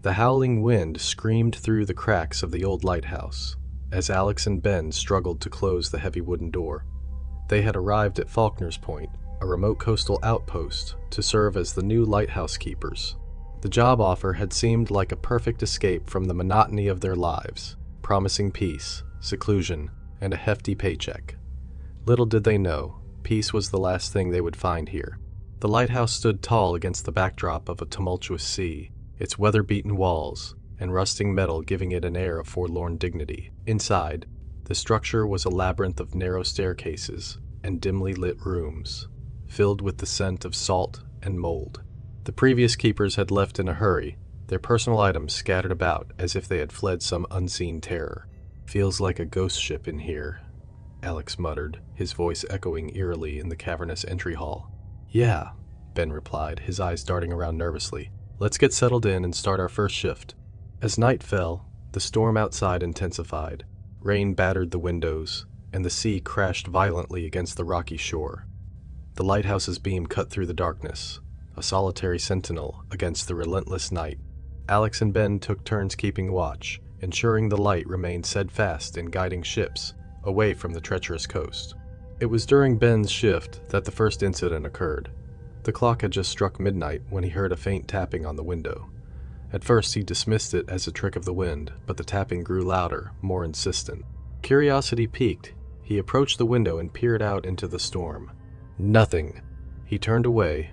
The howling wind screamed through the cracks of the old lighthouse as Alex and Ben struggled to close the heavy wooden door. They had arrived at Faulkner's Point, a remote coastal outpost, to serve as the new lighthouse keepers. The job offer had seemed like a perfect escape from the monotony of their lives, promising peace, seclusion, and a hefty paycheck. Little did they know, peace was the last thing they would find here. The lighthouse stood tall against the backdrop of a tumultuous sea, its weather-beaten walls and rusting metal giving it an air of forlorn dignity. Inside, the structure was a labyrinth of narrow staircases and dimly lit rooms, filled with the scent of salt and mold. The previous keepers had left in a hurry, their personal items scattered about as if they had fled some unseen terror. "Feels like a ghost ship in here," Alex muttered, his voice echoing eerily in the cavernous entry hall. "Yeah," Ben replied, his eyes darting around nervously. "Let's get settled in and start our first shift." As night fell, the storm outside intensified. Rain battered the windows, and the sea crashed violently against the rocky shore. The lighthouse's beam cut through the darkness, a solitary sentinel against the relentless night. Alex and Ben took turns keeping watch, ensuring the light remained steadfast in guiding ships away from the treacherous coast. It was during Ben's shift that the first incident occurred. The clock had just struck midnight when he heard a faint tapping on the window. At first he dismissed it as a trick of the wind, but the tapping grew louder, more insistent. Curiosity piqued, he approached the window and peered out into the storm. Nothing. He turned away,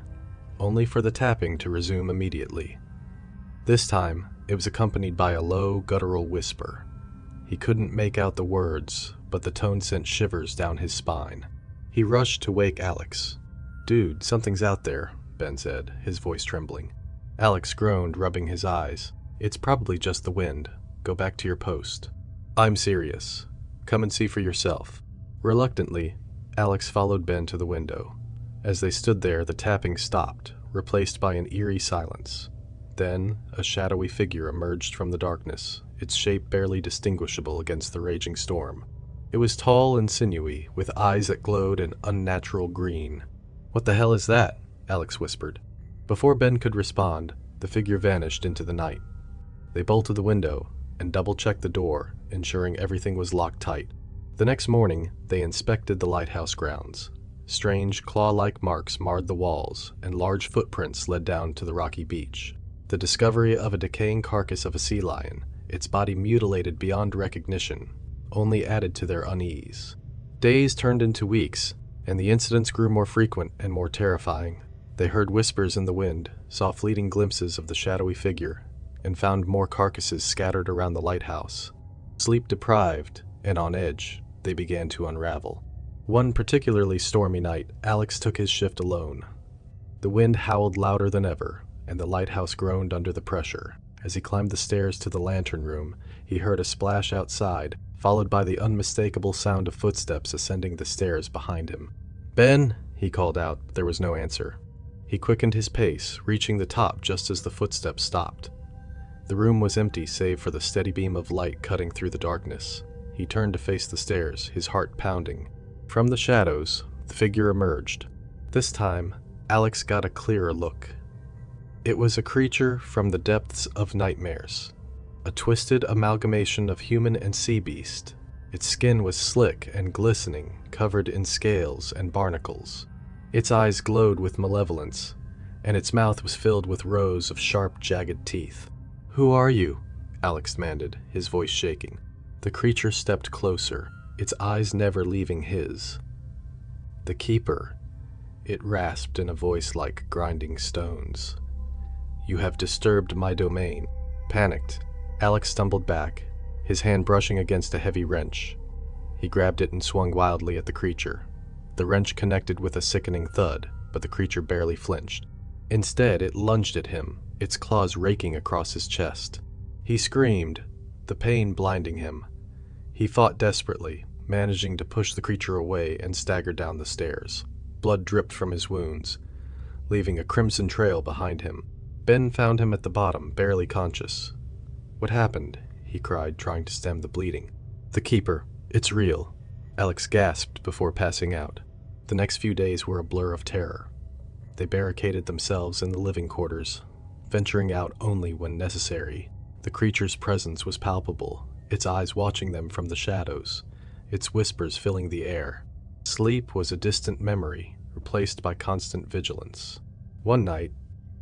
only for the tapping to resume immediately. This time, it was accompanied by a low, guttural whisper. He couldn't make out the words, but the tone sent shivers down his spine. He rushed to wake Alex. "Dude, something's out there," Ben said, his voice trembling. Alex groaned, rubbing his eyes. "It's probably just the wind. Go back to your post." "I'm serious. Come and see for yourself." Reluctantly, Alex followed Ben to the window. As they stood there, the tapping stopped, replaced by an eerie silence. Then, a shadowy figure emerged from the darkness, its shape barely distinguishable against the raging storm. It was tall and sinewy, with eyes that glowed an unnatural green. "What the hell is that?" Alex whispered. Before Ben could respond, the figure vanished into the night. They bolted the window and double-checked the door, ensuring everything was locked tight. The next morning, they inspected the lighthouse grounds. Strange, claw-like marks marred the walls, and large footprints led down to the rocky beach. The discovery of a decaying carcass of a sea lion, its body mutilated beyond recognition, only added to their unease. Days turned into weeks, and the incidents grew more frequent and more terrifying. They heard whispers in the wind, saw fleeting glimpses of the shadowy figure, and found more carcasses scattered around the lighthouse. Sleep-deprived and on edge, they began to unravel. One particularly stormy night, Alex took his shift alone. The wind howled louder than ever, and the lighthouse groaned under the pressure. As he climbed the stairs to the lantern room, he heard a splash outside, followed by the unmistakable sound of footsteps ascending the stairs behind him. "Ben!" he called out, but there was no answer. He quickened his pace, reaching the top just as the footsteps stopped. The room was empty save for the steady beam of light cutting through the darkness. He turned to face the stairs, his heart pounding. From the shadows, the figure emerged. This time, Alex got a clearer look. It was a creature from the depths of nightmares, a twisted amalgamation of human and sea beast. Its skin was slick and glistening, covered in scales and barnacles. Its eyes glowed with malevolence, and its mouth was filled with rows of sharp, jagged teeth. "Who are you?" Alex demanded, his voice shaking. The creature stepped closer, its eyes never leaving his. "The Keeper," it rasped in a voice like grinding stones. "You have disturbed my domain." Panicked, Alex stumbled back, his hand brushing against a heavy wrench. He grabbed it and swung wildly at the creature. The wrench connected with a sickening thud, but the creature barely flinched. Instead, it lunged at him, its claws raking across his chest. He screamed, the pain blinding him. He fought desperately, managing to push the creature away and staggered down the stairs. Blood dripped from his wounds, leaving a crimson trail behind him. Ben found him at the bottom, barely conscious. "What happened?" he cried, trying to stem the bleeding. "The Keeper. It's real." Alex gasped before passing out. The next few days were a blur of terror. They barricaded themselves in the living quarters, venturing out only when necessary. The creature's presence was palpable, its eyes watching them from the shadows, its whispers filling the air. Sleep was a distant memory, replaced by constant vigilance. One night,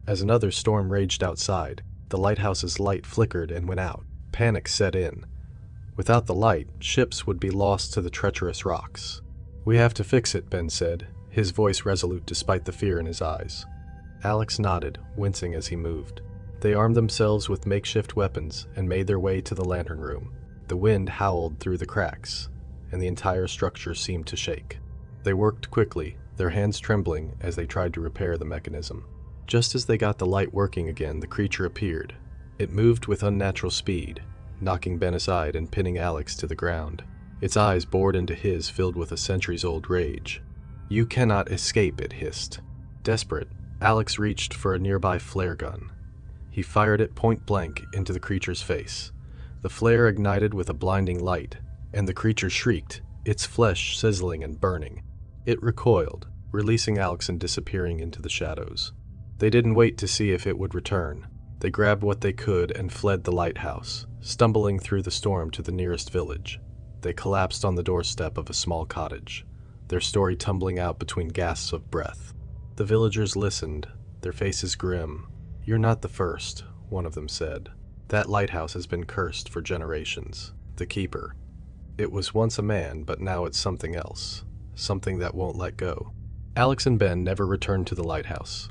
as another storm raged outside, the lighthouse's light flickered and went out. Panic set in. Without the light, ships would be lost to the treacherous rocks. "We have to fix it," Ben said, his voice resolute despite the fear in his eyes. Alex nodded, wincing as he moved. They armed themselves with makeshift weapons and made their way to the lantern room. The wind howled through the cracks, and the entire structure seemed to shake. They worked quickly, their hands trembling as they tried to repair the mechanism. Just as they got the light working again, the creature appeared. It moved with unnatural speed, knocking Ben aside and pinning Alex to the ground. Its eyes bored into his, filled with a centuries-old rage. "You cannot escape," it hissed. Desperate, Alex reached for a nearby flare gun. He fired it point blank into the creature's face. The flare ignited with a blinding light, and the creature shrieked, its flesh sizzling and burning. It recoiled, releasing Alex and disappearing into the shadows. They didn't wait to see if it would return. They grabbed what they could and fled the lighthouse, stumbling through the storm to the nearest village. They collapsed on the doorstep of a small cottage, their story tumbling out between gasps of breath. The villagers listened, their faces grim. "You're not the first," one of them said. "That lighthouse has been cursed for generations. The Keeper. It was once a man, but now it's something else. Something that won't let go." Alex and Ben never returned to the lighthouse.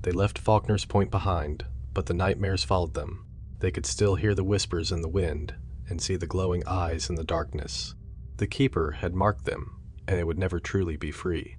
They left Faulkner's Point behind, but the nightmares followed them. They could still hear the whispers in the wind and see the glowing eyes in the darkness. The Keeper had marked them, and they would never truly be free.